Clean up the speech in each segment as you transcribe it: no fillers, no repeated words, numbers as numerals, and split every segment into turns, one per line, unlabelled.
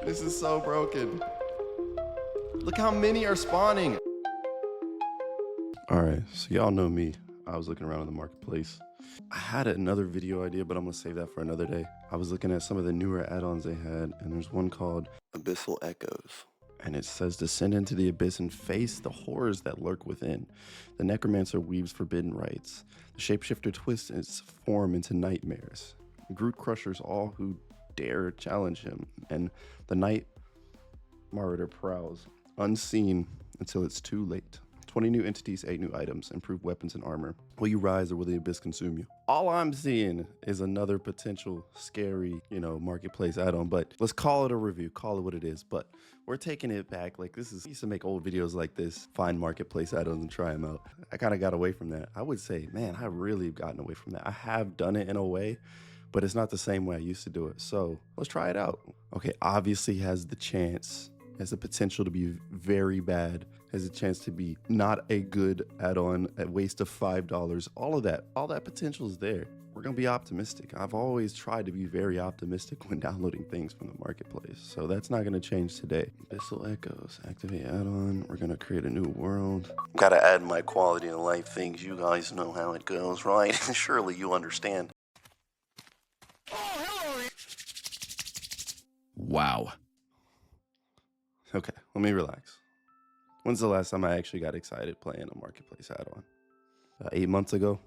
This is so broken. Look how many are spawning. All right, so y'all know me. I was looking around in the marketplace. I had another video idea, but I'm gonna save that for another day. I was looking at some of the newer add-ons they had, and there's one called Abyssal Echoes. And it says, descend into the abyss and face the horrors that lurk within. The Necromancer weaves forbidden rites. The Shapeshifter twists its form into nightmares. Grute crushes all who dare challenge him. And the Night Marauder prowls, unseen until it's too late. 20 new entities, 8 new items, improved weapons and armor. Will you rise or will the abyss consume you? All I'm seeing is another potential scary, marketplace add-on, but let's call it a review, call it what it is. But we're taking it back. Like, I used to make old videos like this, find marketplace add-ons and try them out. I kind of got away from that. I would say, man, I really have gotten away from that. I have done it in a way, but it's not the same way I used to do it. So let's try it out. Okay, obviously has the potential to be very bad, has a chance to be not a good add-on, a waste of $5. All that potential is there. We're gonna be optimistic. I've always tried to be very optimistic when downloading things from the marketplace, so that's not gonna change today. Abyssal Echoes, activate add-on. We're gonna create a new world. Gotta add my quality of life things. You guys know how it goes, right? Surely you understand. Wow. Okay, let me relax. When's the last time I actually got excited playing a marketplace add-on? 8 months ago.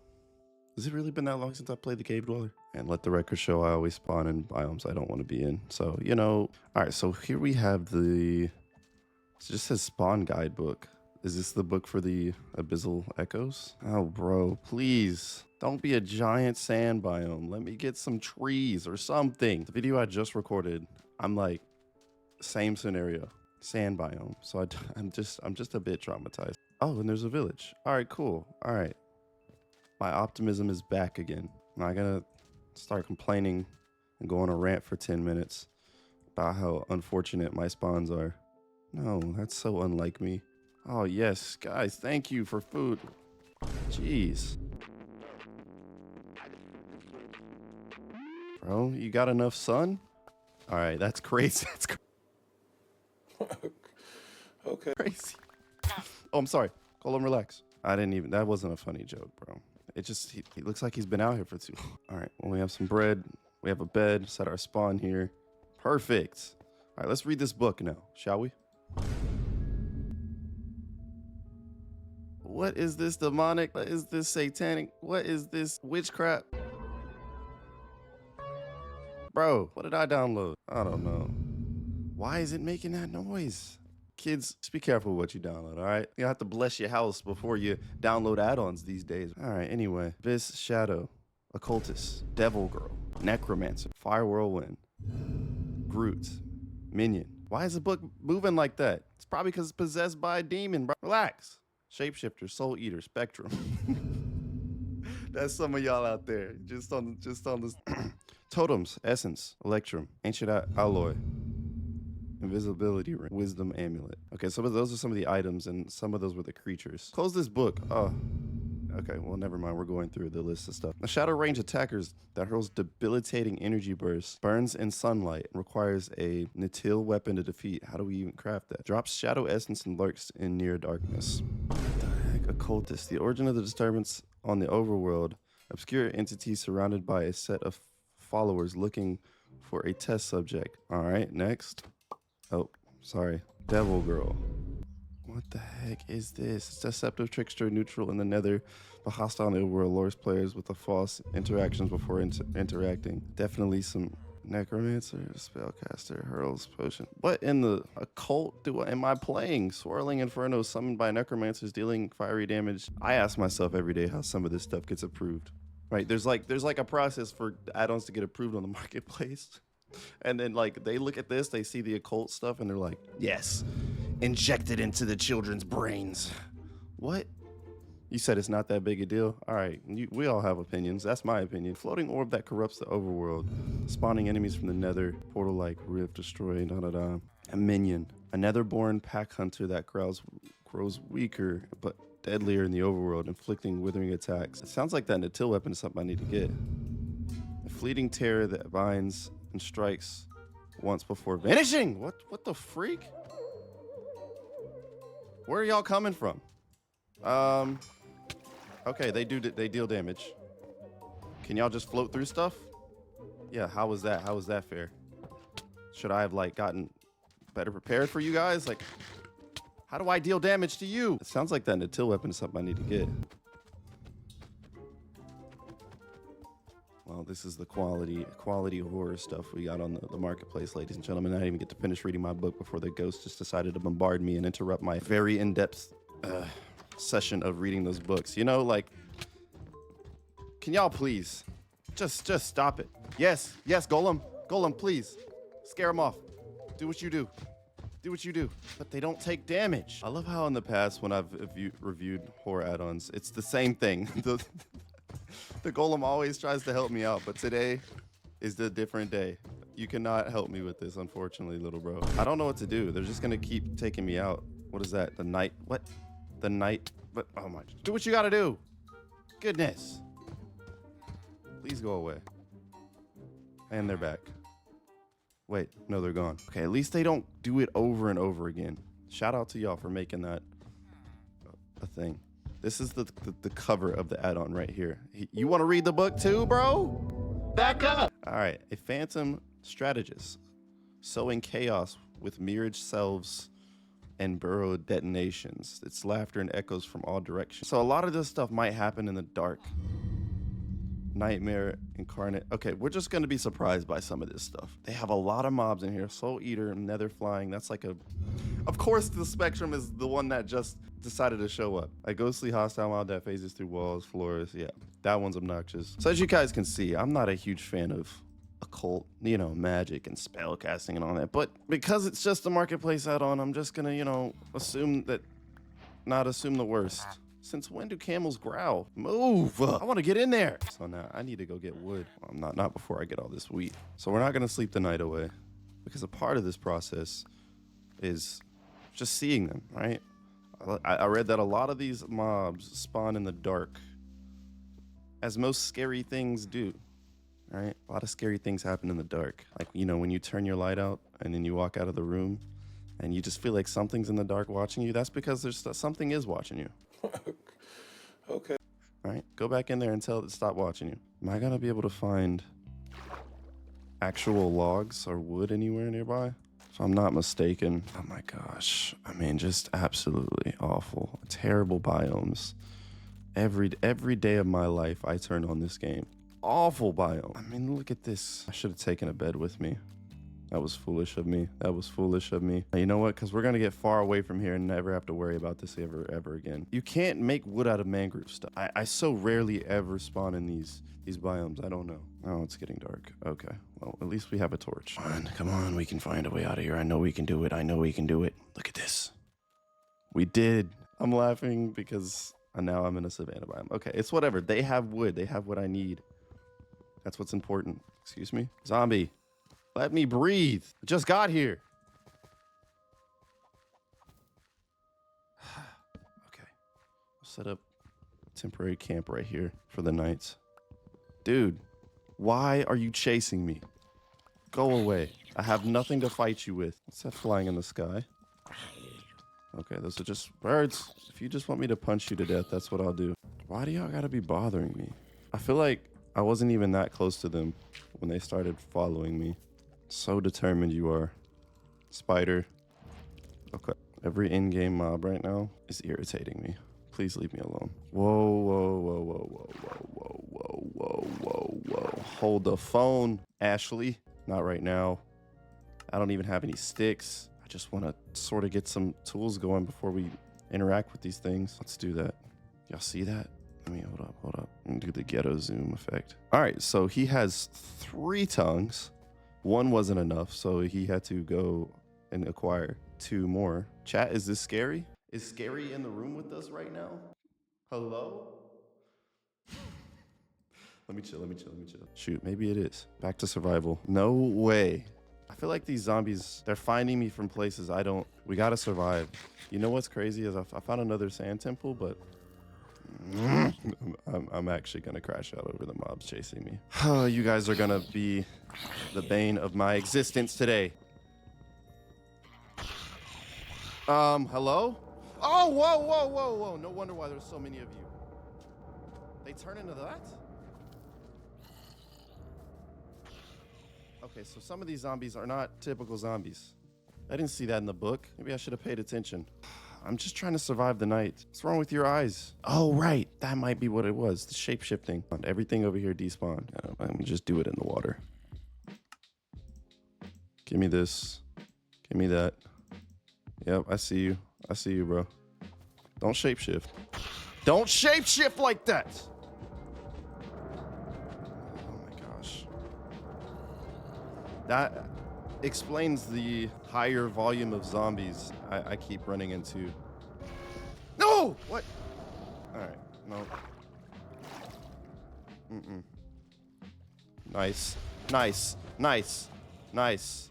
Has it really been that long since I played the Cave Dweller? And let the record show I always spawn in biomes I don't want to be in. So, all right, so here we have it just says spawn guidebook. Is this the book for the Abyssal Echoes? Oh, bro, please. Don't be a giant sand biome. Let me get some trees or something. The video I just recorded, I'm like, same scenario. Sand biome. So I'm just a bit traumatized. Oh, and there's a village. All right, cool. All right. My optimism is back again. I'm not gonna start complaining and go on a rant for 10 minutes about how unfortunate my spawns are. No, that's so unlike me. Oh yes, guys, thank you for food. Jeez. Bro, you got enough sun? All right, that's crazy. That's
Okay.
crazy. Oh, I'm sorry. Colin, relax. That wasn't a funny joke, bro. He looks like he's been out here for too long. All right, well, we have some bread. We have a bed, set our spawn here. Perfect. All right, let's read this book now, shall we? What is this demonic? What is this satanic? What is this witchcraft? Bro, what did I download? I don't know. Why is it making that noise? Kids, just be careful what you download, all right? You have to bless your house before you download add-ons these days. All right, anyway. Abyss, Shadow, Occultist, Devil Girl, Necromancer, Fire Whirlwind, Grute, Minion. Why is the book moving like that? It's probably because it's possessed by a demon, bro. Relax. Shapeshifter, Soul Eater, Spectrum. That's some of y'all out there. Just on this. Totems, Essence, Electrum, Ancient Alloy, Invisibility Ring, Wisdom Amulet. Okay, so those are some of the items, and some of those were the creatures. Close this book. Oh, okay, well, never mind. We're going through the list of stuff. A shadow range attackers that hurls debilitating energy bursts, burns in sunlight, requires a Natil weapon to defeat. How do we even craft that? Drops shadow essence and lurks in near darkness. What the heck? Occultist. The origin of the disturbance on the overworld. Obscure entity surrounded by a set of followers looking for a test subject. All right, next. Oh, sorry. Devil Girl. What the heck is this? It's deceptive trickster, neutral in the nether, but hostile in the overworld, lures players with the false interactions before interacting. Definitely some Necromancer, spellcaster, hurls potion. What in the occult am I playing? Swirling Inferno summoned by Necromancers dealing fiery damage. I ask myself every day how some of this stuff gets approved. Right, there's like a process for add-ons to get approved on the marketplace. And then like they look at this, they see the occult stuff, and they're like, yes, inject it into the children's brains. What? You said it's not that big a deal? All right, we all have opinions. That's my opinion. Floating orb that corrupts the overworld. Spawning enemies from the nether. Portal-like rift destroy, da-da-da. A minion. A netherborn pack hunter that grows weaker, but deadlier in the overworld, inflicting withering attacks. It sounds like that Natil weapon is something I need to get. A fleeting terror that binds and strikes once before vanishing. What the freak? Where are y'all coming from? Okay, they deal damage. Can y'all just float through stuff? Yeah, how was that? How was that fair? Should I have like gotten better prepared for you guys? Like, how do I deal damage to you? It sounds like that Natil weapon is something I need to get. Well, this is the quality horror stuff we got on the marketplace, ladies and gentlemen. I didn't even get to finish reading my book before the ghost just decided to bombard me and interrupt my very in-depth session of reading those books. You know, like, can y'all please just stop it? Yes, Golem, please, scare them off. Do what you do. Do what you do. But they don't take damage. I love how in the past when I've reviewed horror add-ons, it's the same thing. The golem always tries to help me out, but today is the different day. You cannot help me with this, unfortunately, little bro. I don't know what to do. They're just gonna keep taking me out. What is that? The night? What? The night? But oh my! Do what you gotta do. Goodness. Please go away. And they're back. Wait, no, they're gone. Okay, at least they don't do it over and over again. Shout out to y'all for making that a thing. This is the cover of the add-on right here. You want to read the book too, bro? Back up. All right, a phantom strategist, sowing chaos with mirrored selves and burrowed detonations. Its laughter and echoes from all directions. So a lot of this stuff might happen in the dark. Nightmare incarnate. Okay, we're just gonna be surprised by some of this stuff. They have a lot of mobs in here. Soul Eater, Nether Flying. That's like a... Of course, the Spectrum is the one that just decided to show up. A ghostly hostile mob that phases through walls, floors. Yeah, that one's obnoxious. So as you guys can see, I'm not a huge fan of occult, you know, magic and spell casting and all that. But because it's just a marketplace add-on, I'm just gonna, you know, not assume the worst. Since when do camels growl? Move! I want to get in there. So now I need to go get wood. Well, not before I get all this wheat. So we're not gonna sleep the night away, because a part of this process is just seeing them, right? I read that a lot of these mobs spawn in the dark, as most scary things do, right? A lot of scary things happen in the dark. Like, you know, when you turn your light out and then you walk out of the room and you just feel like something's in the dark watching you, that's because something is watching you. Okay. All right, go back in there and tell it to stop watching you. Am I gonna be able to find actual logs or wood anywhere nearby? If I'm not mistaken. Oh my gosh. I mean, just absolutely awful. Terrible biomes. Every day of my life, I turn on this game. Awful biome. I mean, look at this. I should have taken a bed with me. That was foolish of me. That was foolish of me. You know what? Because we're going to get far away from here and never have to worry about this ever again. You can't make wood out of mangrove stuff. I so rarely ever spawn in these biomes. I don't know. Oh, it's getting dark. Okay. Well, at least we have a torch. Come on. We can find a way out of here. I know we can do it. I know we can do it. Look at this. We did. I'm laughing because now I'm in a savanna biome. Okay. It's whatever. They have wood. They have what I need. That's what's important. Excuse me? Zombie. Let me breathe. I just got here. Okay. I'll set up a temporary camp right here for the night. Dude, why are you chasing me? Go away. I have nothing to fight you with. What's that flying in the sky? Okay, those are just birds. If you just want me to punch you to death, that's what I'll do. Why do y'all gotta be bothering me? I feel like I wasn't even that close to them when they started following me. So determined you are. Spider. Okay. Every in-game mob right now is irritating me. Please leave me alone. Whoa, whoa, whoa, whoa, whoa, whoa, whoa, whoa, whoa, whoa, whoa. Hold the phone, Ashley. Not right now. I don't even have any sticks. I just want to sort of get some tools going before we interact with these things. Let's do that. Y'all see that? Let me hold up. And do the ghetto zoom effect. All right, so he has 3 tongues. 1 wasn't enough, so he had to go and acquire 2 more. Chat, is this scary? Is Scary in the room with us right now? Hello? Let me chill. Shoot, maybe it is. Back to survival. No way. I feel like these zombies, they're finding me from places I don't... We gotta survive. You know what's crazy is I found another sand temple, but I'm actually gonna crash out over the mobs chasing me. Oh, you guys are gonna be the bane of my existence today. Hello? Oh, whoa, whoa, whoa, whoa. No wonder why there's so many of you. They turn into that? Okay, so some of these zombies are not typical zombies. I didn't see that in the book. Maybe I should have paid attention. I'm just trying to survive the night. What's wrong with your eyes? Oh, right. That might be what it was. The shape-shifting. Everything over here despawned. I'm gonna just do it in the water. Give me this. Give me that. Yep, I see you. I see you, bro. Don't shapeshift. Don't shapeshift like that! Oh my gosh. That explains the higher volume of zombies I keep running into. No! What? Alright, no. Nice. Nice. Nice. Nice.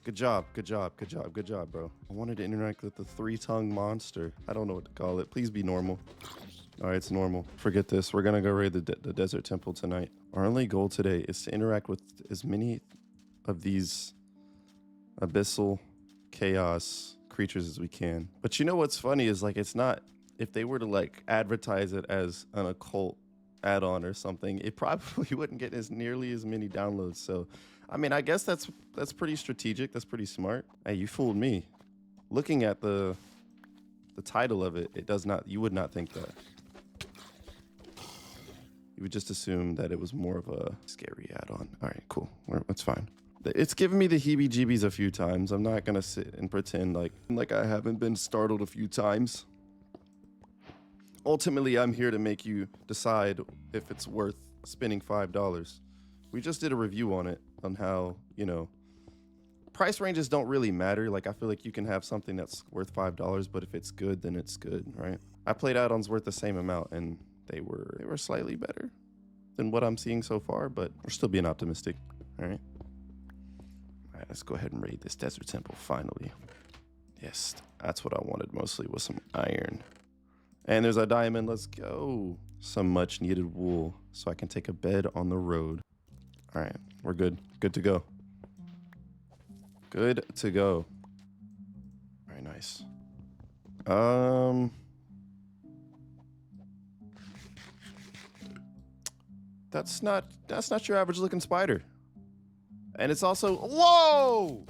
Good job, good job, good job, good job, bro. I wanted to interact with the three-tongued monster. I don't know what to call it. Please be normal. All right, it's normal. Forget this. We're gonna go raid the desert temple tonight. Our only goal today is to interact with as many of these abyssal chaos creatures as we can. But you know what's funny is like, it's not, if they were to like advertise it as an occult add-on or something, it probably wouldn't get as nearly as many downloads. So I mean, I guess that's pretty strategic. That's pretty smart. Hey, you fooled me. Looking at the title of it, you would not think that. You would just assume that it was more of a scary add-on. All right, cool. That's fine. It's given me the heebie-jeebies a few times. I'm not gonna sit and pretend like I haven't been startled a few times. Ultimately, I'm here to make you decide if it's worth spending $5. We just did a review on it, on how, you know, price ranges don't really matter. Like, I feel like you can have something that's worth $5, but if it's good, then it's good, right? I played add-ons worth the same amount, and they were slightly better than what I'm seeing so far, but we're still being optimistic, all right? All right, let's go ahead and raid this desert temple, finally. Yes, that's what I wanted mostly, was some iron. And there's a diamond, let's go. Some much needed wool, so I can take a bed on the road. All right, we're good. Good to go. Good to go. All right, nice. That's not your average looking spider. And it's also, whoa!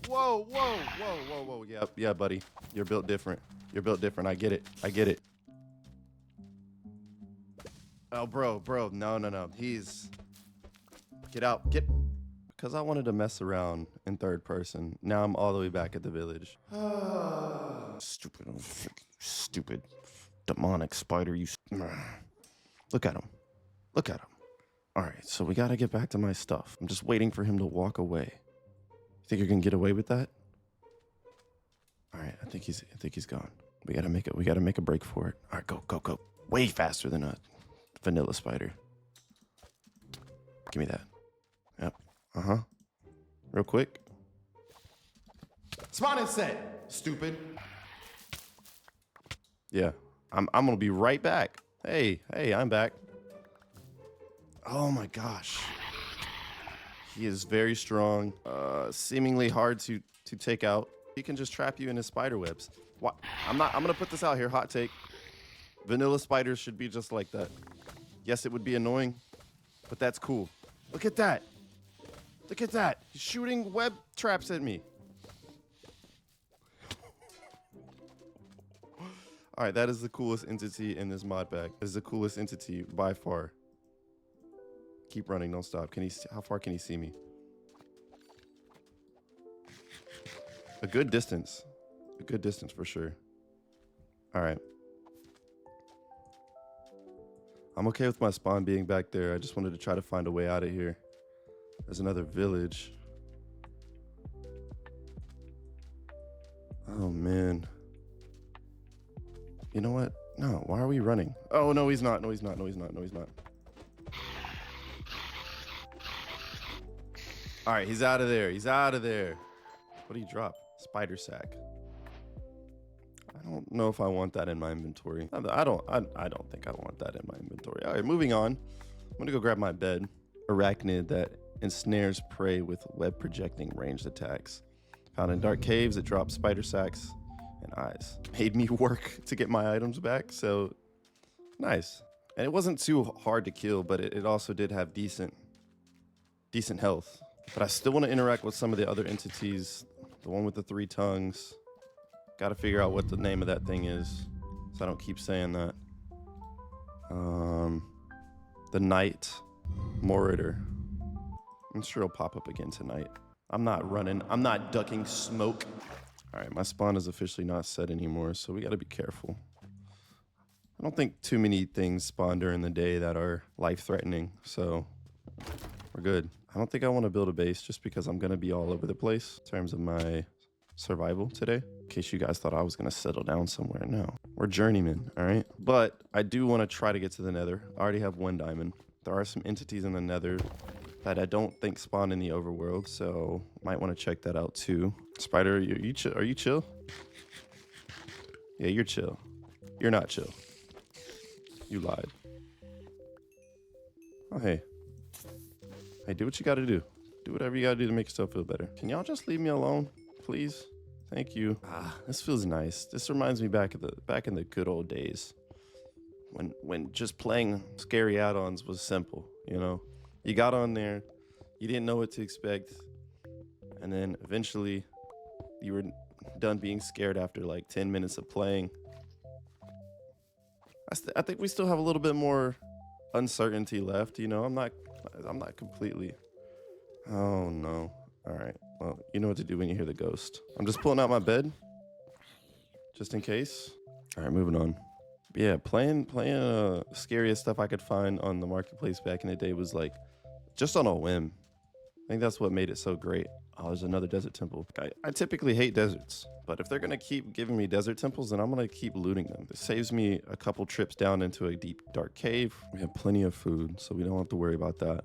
Whoa, whoa, whoa, whoa, whoa. Yeah, buddy. You're built different. You're built different. I get it. I get it. Oh, bro. No. Get out. Because I wanted to mess around in third person. Now I'm all the way back at the village. Stupid demonic spider. Look at him. Look at him. All right, so we got to get back to my stuff. I'm just waiting for him to walk away. You think you're going to get away with that? All right, I think he's gone. We got to make a break for it. All right, go. Way faster than a vanilla spider. Give me that. Yep. Real quick. Spawn and set, stupid. Yeah, I'm gonna be right back. Hey, I'm back. Oh my gosh. He is very strong, seemingly hard to take out. He can just trap you in his spider webs. What? I'm gonna put this out here, hot take. Vanilla spiders should be just like that. Yes, it would be annoying, but that's cool. Look at that. Look at that. He's shooting web traps at me. All right, that is the coolest entity in this mod pack. That is the coolest entity by far. Keep running, don't stop. How far can he see me? A good distance. A good distance for sure. All right. I'm okay with my spawn being back there. I just wanted to try to find a way out of here. There's another village. Oh, man. You know what? No, why are we running? Oh, no, he's not. No, he's not. No, he's not. No, he's not. All right, he's out of there. He's out of there. What did he drop? Spider sack. I don't know if I want that in my inventory. I don't think I want that in my inventory. All right, moving on. I'm gonna go grab my bed. Arachnid that ensnares prey with web projecting ranged attacks. Found in dark caves, it drops spider sacks and eyes. Made me work to get my items back, so nice. And it wasn't too hard to kill, but it also did have decent health. But I still want to interact with some of the other entities. The one with the 3 tongues. Got to figure out what the name of that thing is, so I don't keep saying that. The Night Marauder. I'm sure it'll pop up again tonight. I'm not running. I'm not ducking smoke. All right, my spawn is officially not set anymore, so we got to be careful. I don't think too many things spawn during the day that are life-threatening, so we're good. I don't think I want to build a base just because I'm going to be all over the place in terms of my survival today. In case you guys thought I was going to settle down somewhere. No, we're journeymen, all right? But I do want to try to get to the nether. I already have 1 diamond. There are some entities in the nether that I don't think spawn in the overworld, so might want to check that out too. Spider, are you chill? Yeah, you're chill. You're not chill. You lied. Oh, hey. Hey, do what you gotta do. Do whatever you gotta do to make yourself feel better. Can y'all just leave me alone, please? Thank you. This feels nice. This reminds me back in the good old days. When just playing scary add-ons was simple, you know? You got on there, you didn't know what to expect, and then eventually you were done being scared after like 10 minutes of playing. I think we still have a little bit more uncertainty left, you know? I'm not completely... Oh, no. All right. Well, you know what to do when you hear the ghost. I'm just pulling out my bed, just in case. All right, moving on. Yeah, playing scariest stuff I could find on the marketplace back in the day was like just on a whim. I think that's what made it so great. Oh, there's another desert temple. I typically hate deserts, but if they're gonna keep giving me desert temples, then I'm gonna keep looting them. It saves me a couple trips down into a deep, dark cave. We have plenty of food, so we don't have to worry about that.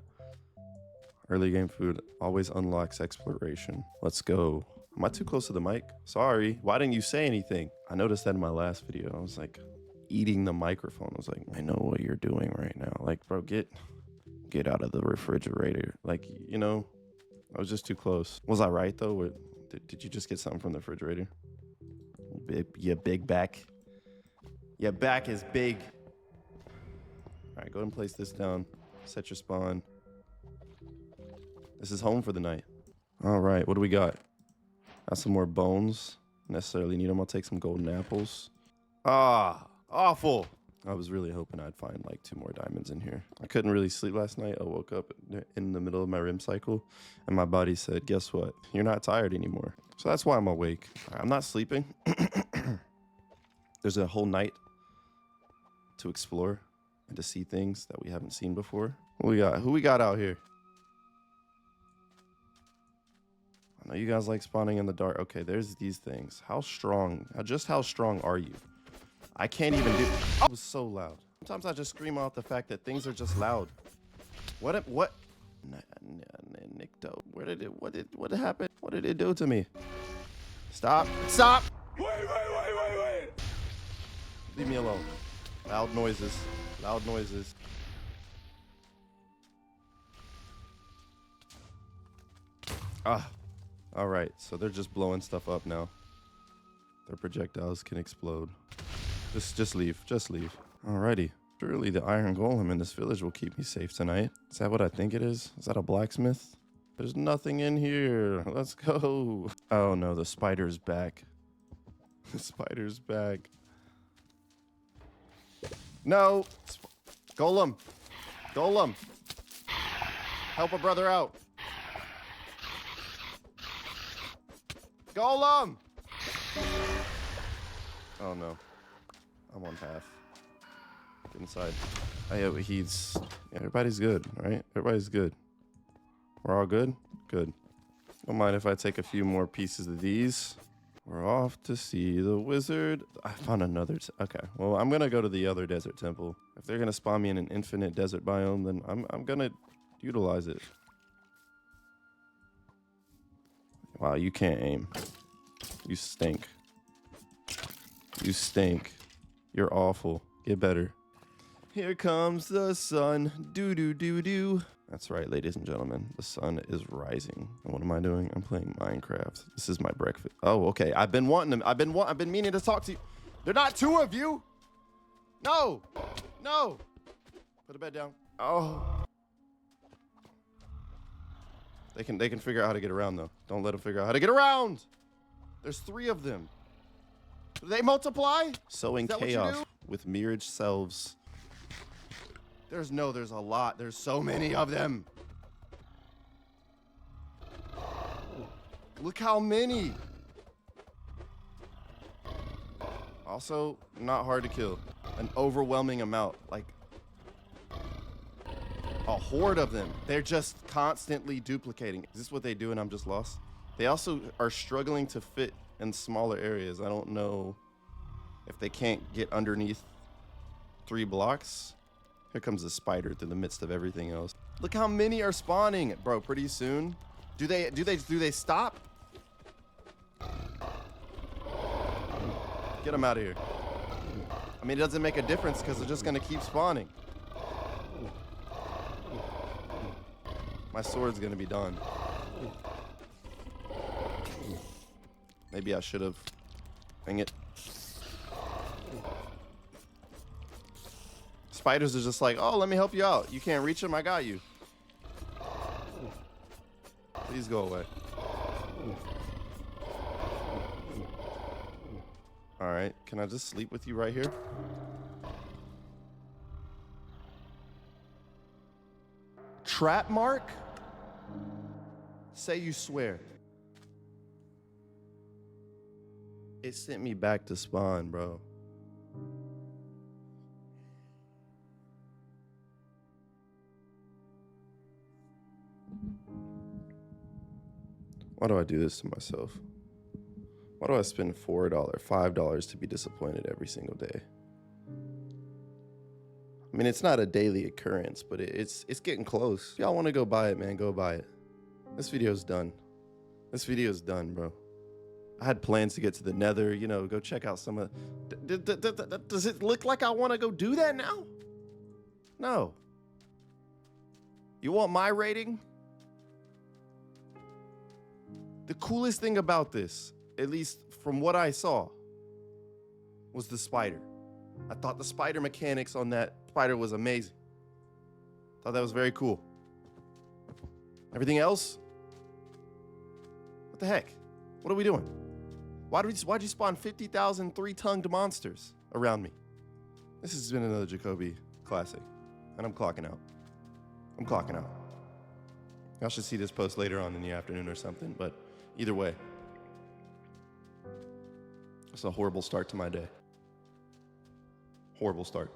Early game food always unlocks exploration. Let's go. Am I too close to the mic? Sorry, why didn't you say anything? I noticed that in my last video. I was like eating the microphone. I was like, I know what you're doing right now. Like, bro, get out of the refrigerator. Like, you know, I was just too close. Was I right though? Did you just get something from the refrigerator? Your big back. Your back is big. All right, go ahead and place this down. Set your spawn. This is home for the night. All right, what do we got? Got some more bones. Necessarily need them. I'll take some golden apples. Ah, awful. I was really hoping I'd find like 2 more diamonds in here. I couldn't really sleep last night. I woke up in the middle of my REM cycle and my body said, guess what? You're not tired anymore. So that's why I'm awake. I'm not sleeping. There's a whole night to explore and to see things that we haven't seen before. What we got? Who we got out here? I know you guys like spawning in the dark. Okay, there's these things. How strong? Just how strong are you? I can't even do... It was so loud. Sometimes I just scream out the fact that things are just loud. What? Nicto, what happened? What did it do to me? Stop. Stop! Wait. Leave me alone. Loud noises. Loud noises. All right, so they're just blowing stuff up now. Their projectiles can explode. Just leave. Alrighty. Surely the iron golem in this village will keep me safe tonight. Is that what I think it is? Is that a blacksmith? There's nothing in here. Let's go. Oh no, the spider's back. The spider's back. No. Golem. Help a brother out. Golem! Oh no. I'm on half. Get inside. Everybody's good, right? Everybody's good. We're all good? Good. Don't mind if I take a few more pieces of these. We're off to see the wizard. I found another. Okay, well, I'm gonna go to the other desert temple. If they're gonna spawn me in an infinite desert biome, then I'm gonna utilize it. Wow, you can't aim. You stink. You stink. You're awful. Get better. Here comes the sun. Do do do do. That's right, ladies and gentlemen. The sun is rising. And what am I doing? I'm playing Minecraft. This is my breakfast. Oh, okay. I've been wanting them. I've been meaning to talk to you. They're not two of you. No. No. Put the bed down. Oh. They can figure out how to get around though. Don't let them figure out how to get around. There's 3 of them. Do they multiply? Sowing chaos with mirrored selves. There's a lot. There's so many of them. Look how many. Also, not hard to kill. An overwhelming amount. Like, a horde of them. They're just constantly duplicating. Is this what they do and I'm just lost? They also are struggling to fit in smaller areas. I don't know if they can't get underneath 3 blocks. Here comes the spider through the midst of everything else. Look how many are spawning, bro. Pretty soon. Do they stop? Get them out of here. I mean, it doesn't make a difference because they're just gonna keep spawning. My sword's gonna be done. Maybe I should have. Dang it. Spiders are just like, oh, let me help you out. You can't reach them, I got you. Please go away. All right, can I just sleep with you right here? Trap mark? Say you swear. It sent me back to spawn, bro. Why do I do this to myself? Why do I spend $4, $5 to be disappointed every single day? I mean, it's not a daily occurrence, but it's getting close. If y'all want to go buy it, man, go buy it. This video's done. This video's done, bro. I had plans to get to the Nether, you know, go check out some of... Does it look like I want to go do that now? No. You want my rating? The coolest thing about this, at least from what I saw, was the spider. I thought the spider mechanics on that spider was amazing. Thought that was very cool. Everything else? What the heck? What are we doing? Why'd you spawn 50,000 3-tongued monsters around me? This has been another Jacoby classic, and I'm clocking out. I'm clocking out. Y'all should see this post later on in the afternoon or something, but either way, it's a horrible start to my day. Horrible start.